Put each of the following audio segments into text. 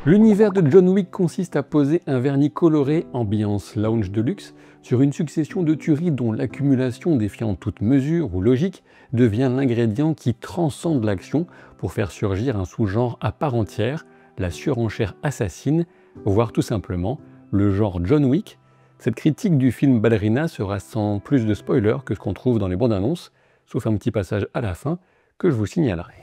L'univers de John Wick consiste à poser un vernis coloré, ambiance lounge de luxe, sur une succession de tueries dont l'accumulation défiant toute mesure ou logique devient l'ingrédient qui transcende l'action pour faire surgir un sous-genre à part entière, la surenchère assassine, voire tout simplement le genre John Wick. Cette critique du film Ballerina sera sans plus de spoilers que ce qu'on trouve dans les bandes annonces, sauf un petit passage à la fin que je vous signalerai.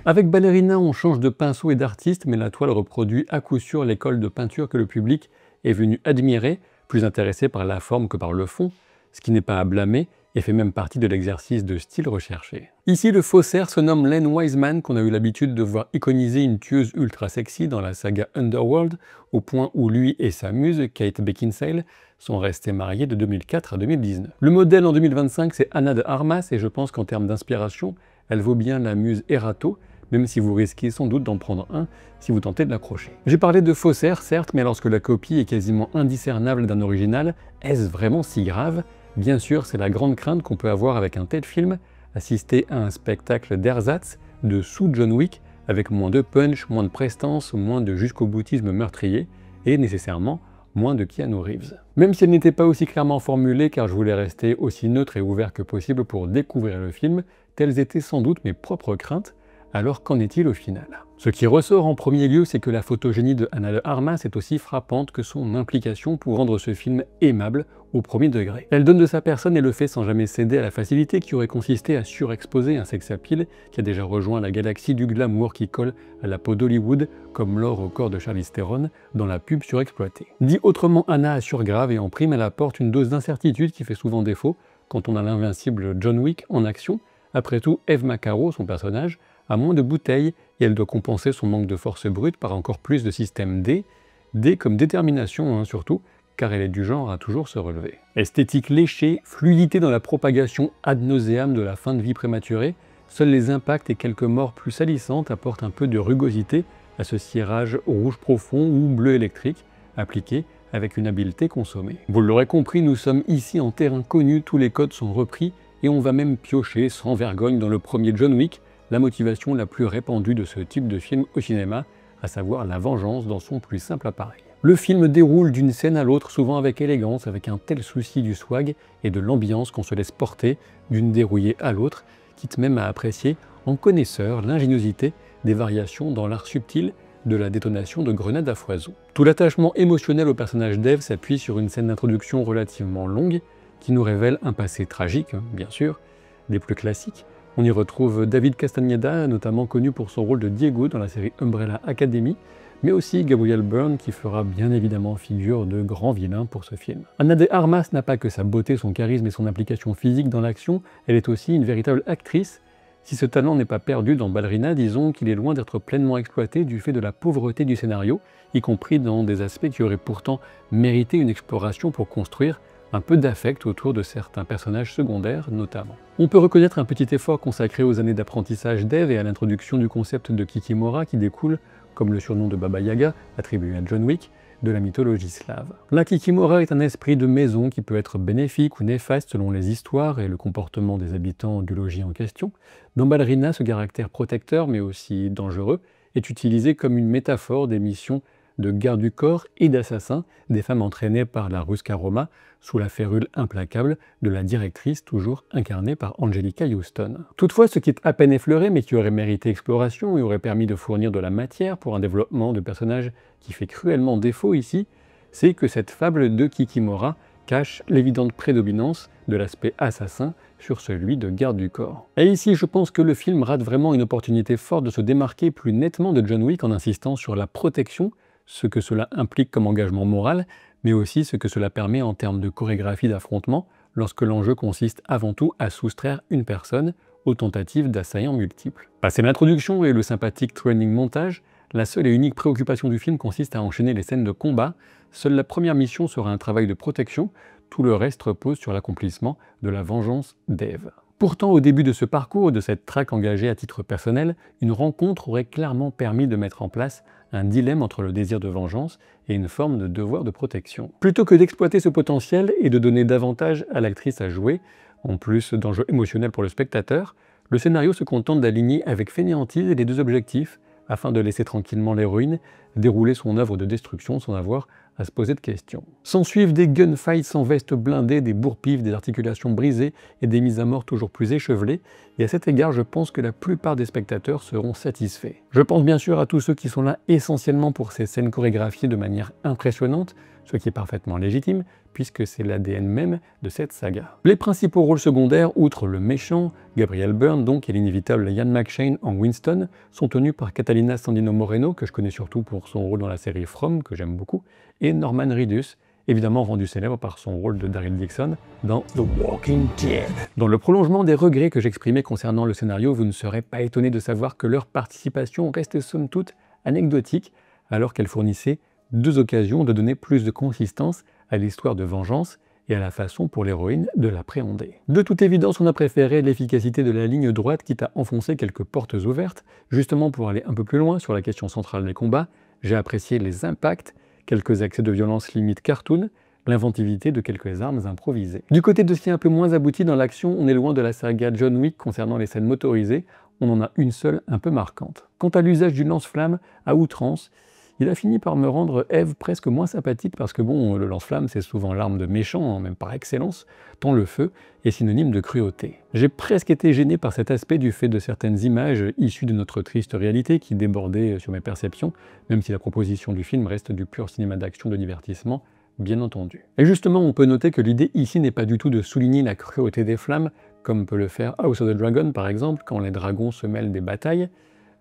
Avec Ballerina, on change de pinceau et d'artiste, mais la toile reproduit à coup sûr l'école de peinture que le public est venu admirer, plus intéressé par la forme que par le fond, ce qui n'est pas à blâmer et fait même partie de l'exercice de style recherché. Ici, le faussaire se nomme Len Wiseman, qu'on a eu l'habitude de voir iconiser une tueuse ultra sexy dans la saga Underworld, au point où lui et sa muse, Kate Beckinsale, sont restés mariés de 2004 à 2019. Le modèle en 2025, c'est Ana de Armas, et je pense qu'en termes d'inspiration, elle vaut bien la muse Erato, même si vous risquez sans doute d'en prendre un si vous tentez de l'accrocher. J'ai parlé de faussaire, certes, mais lorsque la copie est quasiment indiscernable d'un original, est-ce vraiment si grave? Bien sûr, c'est la grande crainte qu'on peut avoir avec un tel film, assister à un spectacle d'ersatz, de sous-John Wick, avec moins de punch, moins de prestance, moins de jusqu'au-boutisme meurtrier, et nécessairement moins de Keanu Reeves. Même si elle n'était pas aussi clairement formulée, car je voulais rester aussi neutre et ouvert que possible pour découvrir le film, telles étaient sans doute mes propres craintes. Alors qu'en est-il au final? Ce qui ressort en premier lieu, c'est que la photogénie de Ana de Armas est aussi frappante que son implication pour rendre ce film aimable au premier degré. Elle donne de sa personne et le fait sans jamais céder à la facilité qui aurait consisté à surexposer un sex appeal qui a déjà rejoint la galaxie du glamour qui colle à la peau d'Hollywood, comme l'or au corps de Charlize Theron dans la pub surexploitée. Dit autrement, Ana assure grave et en prime elle apporte une dose d'incertitude qui fait souvent défaut quand on a l'invincible John Wick en action. Après tout, Eve Macaro, son personnage, a moins de bouteilles et elle doit compenser son manque de force brute par encore plus de système D, D comme détermination surtout, car elle est du genre à toujours se relever. Esthétique léchée, fluidité dans la propagation ad nauseam de la fin de vie prématurée, seuls les impacts et quelques morts plus salissantes apportent un peu de rugosité à ce cirage rouge profond ou bleu électrique, appliqué avec une habileté consommée. Vous l'aurez compris, nous sommes ici en terrain connu, tous les codes sont repris et on va même piocher sans vergogne dans le premier John Wick, la motivation la plus répandue de ce type de film au cinéma, à savoir la vengeance dans son plus simple appareil. Le film déroule d'une scène à l'autre, souvent avec élégance, avec un tel souci du swag et de l'ambiance qu'on se laisse porter d'une dérouillée à l'autre, quitte même à apprécier en connaisseur l'ingéniosité des variations dans l'art subtil de la détonation de grenades à foison. Tout l'attachement émotionnel au personnage d'Eve s'appuie sur une scène d'introduction relativement longue, qui nous révèle un passé tragique, bien sûr, des plus classiques. On y retrouve David Castañeda, notamment connu pour son rôle de Diego dans la série Umbrella Academy, mais aussi Gabriel Byrne qui fera bien évidemment figure de grand vilain pour ce film. Ana de Armas n'a pas que sa beauté, son charisme et son implication physique dans l'action, elle est aussi une véritable actrice. Si ce talent n'est pas perdu dans Ballerina, disons qu'il est loin d'être pleinement exploité du fait de la pauvreté du scénario, y compris dans des aspects qui auraient pourtant mérité une exploration pour construire un peu d'affect autour de certains personnages secondaires notamment. On peut reconnaître un petit effort consacré aux années d'apprentissage d'Eve et à l'introduction du concept de Kikimora qui découle, comme le surnom de Baba Yaga, attribué à John Wick, de la mythologie slave. La Kikimora est un esprit de maison qui peut être bénéfique ou néfaste selon les histoires et le comportement des habitants du logis en question. Dans Ballerina, ce caractère protecteur, mais aussi dangereux, est utilisé comme une métaphore des missions de garde du corps et d'assassin des femmes entraînées par la Ruska Roma sous la férule implacable de la directrice toujours incarnée par Angelica Houston. Toutefois, ce qui est à peine effleuré mais qui aurait mérité exploration et aurait permis de fournir de la matière pour un développement de personnage qui fait cruellement défaut ici, c'est que cette fable de Kikimora cache l'évidente prédominance de l'aspect assassin sur celui de garde du corps. Et ici, je pense que le film rate vraiment une opportunité forte de se démarquer plus nettement de John Wick en insistant sur la protection, ce que cela implique comme engagement moral, mais aussi ce que cela permet en termes de chorégraphie d'affrontement, lorsque l'enjeu consiste avant tout à soustraire une personne aux tentatives d'assaillants multiples. Passé l'introduction et le sympathique training montage, la seule et unique préoccupation du film consiste à enchaîner les scènes de combat. Seule la première mission sera un travail de protection, tout le reste repose sur l'accomplissement de la vengeance d'Eve. Pourtant, au début de ce parcours, de cette traque engagée à titre personnel, une rencontre aurait clairement permis de mettre en place un dilemme entre le désir de vengeance et une forme de devoir de protection. Plutôt que d'exploiter ce potentiel et de donner davantage à l'actrice à jouer, En plus d'enjeux émotionnels pour le spectateur, le scénario se contente d'aligner avec fainéantise les deux objectifs, afin de laisser tranquillement l'héroïne dérouler son œuvre de destruction sans avoir à se poser de questions. S'ensuivent des gunfights sans veste blindée, des bourre-pifs, des articulations brisées et des mises à mort toujours plus échevelées, et à cet égard je pense que la plupart des spectateurs seront satisfaits. Je pense bien sûr à tous ceux qui sont là essentiellement pour ces scènes chorégraphiées de manière impressionnante, ce qui est parfaitement légitime, puisque c'est l'ADN même de cette saga. Les principaux rôles secondaires, outre le méchant, Gabriel Byrne donc, et l'inévitable Ian McShane en Winston, sont tenus par Catalina Sandino Moreno, que je connais surtout pour son rôle dans la série From, que j'aime beaucoup, et Norman Reedus, évidemment rendu célèbre par son rôle de Daryl Dixon dans The Walking Dead. Dans le prolongement des regrets que j'exprimais concernant le scénario, vous ne serez pas étonné de savoir que leur participation reste somme toute anecdotique, alors qu'elle fournissait deux occasions de donner plus de consistance à l'histoire de vengeance et à la façon pour l'héroïne de l'appréhender. De toute évidence, on a préféré l'efficacité de la ligne droite quitte à enfoncer quelques portes ouvertes. Justement, pour aller un peu plus loin sur la question centrale des combats, j'ai apprécié les impacts, quelques accès de violence limite cartoon, l'inventivité de quelques armes improvisées. Du côté de ce qui est un peu moins abouti dans l'action, on est loin de la saga John Wick concernant les scènes motorisées, on en a une seule un peu marquante. Quant à l'usage du lance-flamme à outrance, il a fini par me rendre Eve presque moins sympathique parce que bon, le lance-flamme c'est souvent l'arme de méchant, même par excellence, tant le feu est synonyme de cruauté. J'ai presque été gêné par cet aspect du fait de certaines images issues de notre triste réalité qui débordaient sur mes perceptions, même si la proposition du film reste du pur cinéma d'action de divertissement, bien entendu. Et justement, on peut noter que l'idée ici n'est pas du tout de souligner la cruauté des flammes, comme peut le faire House of the Dragon par exemple, quand les dragons se mêlent des batailles,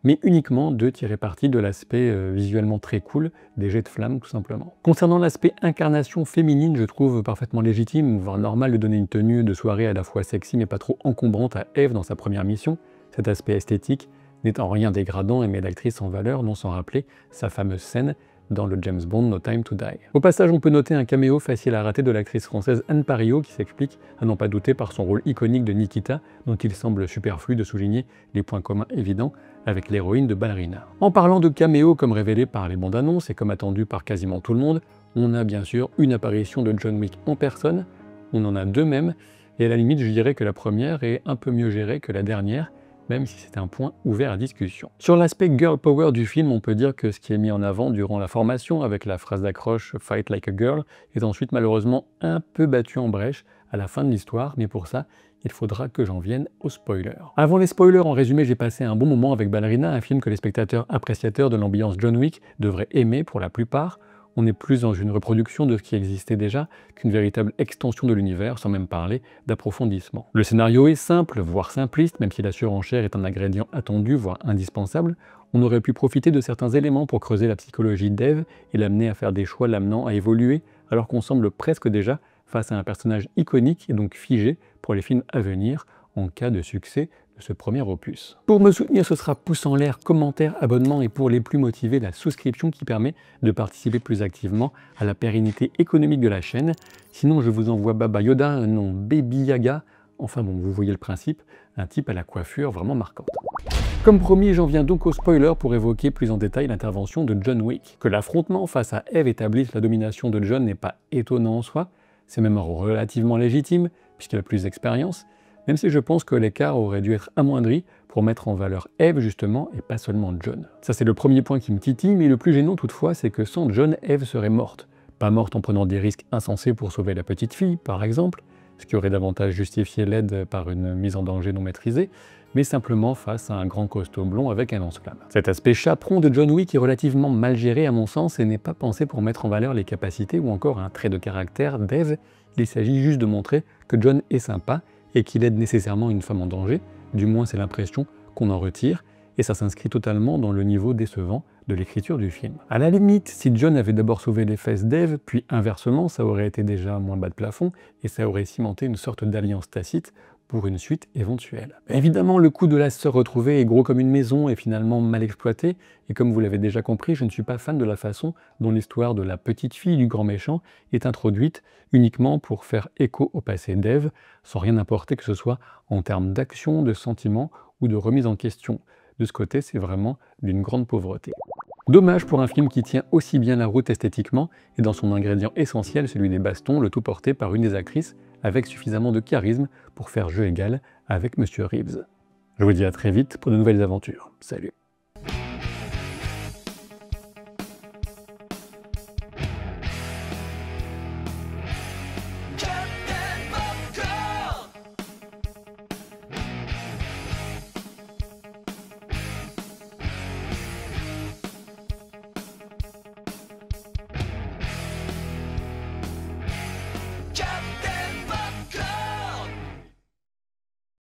mais uniquement de tirer parti de l'aspect visuellement très cool des jets de flammes tout simplement. Concernant l'aspect incarnation féminine, je trouve parfaitement légitime, voire normal de donner une tenue de soirée à la fois sexy mais pas trop encombrante à Eve dans sa première mission. Cet aspect esthétique n'est en rien dégradant et met l'actrice en valeur, non sans rappeler sa fameuse scène dans le James Bond No Time to Die. Au passage, on peut noter un caméo facile à rater de l'actrice française Anne Parillot qui s'explique, à n'en pas douter, par son rôle iconique de Nikita, dont il semble superflu de souligner les points communs évidents avec l'héroïne de Ballerina. En parlant de caméo comme révélé par les bandes annonces et comme attendu par quasiment tout le monde, on a bien sûr une apparition de John Wick en personne, on en a deux même, et à la limite je dirais que la première est un peu mieux gérée que la dernière, même si c'est un point ouvert à discussion. Sur l'aspect girl power du film, on peut dire que ce qui est mis en avant durant la formation, avec la phrase d'accroche « Fight like a girl », est ensuite malheureusement un peu battu en brèche à la fin de l'histoire, mais pour ça, il faudra que j'en vienne aux spoilers. Avant les spoilers, en résumé, j'ai passé un bon moment avec Ballerina, un film que les spectateurs appréciateurs de l'ambiance John Wick devraient aimer pour la plupart. On est plus dans une reproduction de ce qui existait déjà qu'une véritable extension de l'univers, sans même parler d'approfondissement. Le scénario est simple, voire simpliste, même si la surenchère est un ingrédient attendu, voire indispensable. On aurait pu profiter de certains éléments pour creuser la psychologie d'Eve et l'amener à faire des choix l'amenant à évoluer, alors qu'on semble presque déjà face à un personnage iconique et donc figé pour les films à venir en cas de succès de ce premier opus. Pour me soutenir, ce sera pouce en l'air, commentaire, abonnement et pour les plus motivés, la souscription qui permet de participer plus activement à la pérennité économique de la chaîne. Sinon, je vous envoie Baba Yoda, un nom Baby Yaga, enfin bon, vous voyez le principe, un type à la coiffure vraiment marquante. Comme promis, j'en viens donc au spoiler pour évoquer plus en détail l'intervention de John Wick. Que l'affrontement face à Eve établisse la domination de John n'est pas étonnant en soi, c'est même relativement légitime, puisqu'il a plus d'expérience, même si je pense que l'écart aurait dû être amoindri pour mettre en valeur Eve justement, et pas seulement John. Ça c'est le premier point qui me titille, mais le plus gênant toutefois, c'est que sans John, Eve serait morte. Pas morte en prenant des risques insensés pour sauver la petite fille, par exemple, ce qui aurait davantage justifié l'aide par une mise en danger non maîtrisée, mais simplement face à un grand costaud blond avec un lance-flamme. Cet aspect chaperon de John Wick est relativement mal géré à mon sens et n'est pas pensé pour mettre en valeur les capacités ou encore un trait de caractère d'Eve. Il s'agit juste de montrer que John est sympa et qu'il aide nécessairement une femme en danger, du moins c'est l'impression qu'on en retire, et ça s'inscrit totalement dans le niveau décevant de l'écriture du film. À la limite, si John avait d'abord sauvé les fesses d'Eve, puis inversement, ça aurait été déjà moins bas de plafond, et ça aurait cimenté une sorte d'alliance tacite pour une suite éventuelle. Évidemment, le coup de la sœur retrouvée est gros comme une maison et finalement mal exploité, et comme vous l'avez déjà compris, je ne suis pas fan de la façon dont l'histoire de la petite fille du grand méchant est introduite uniquement pour faire écho au passé d'Eve, sans rien apporter que ce soit en termes d'action, de sentiments ou de remise en question. De ce côté, c'est vraiment d'une grande pauvreté. Dommage pour un film qui tient aussi bien la route esthétiquement et dans son ingrédient essentiel, celui des bastons, le tout porté par une des actrices avec suffisamment de charisme pour faire jeu égal avec Monsieur Reeves. Je vous dis à très vite pour de nouvelles aventures. Salut!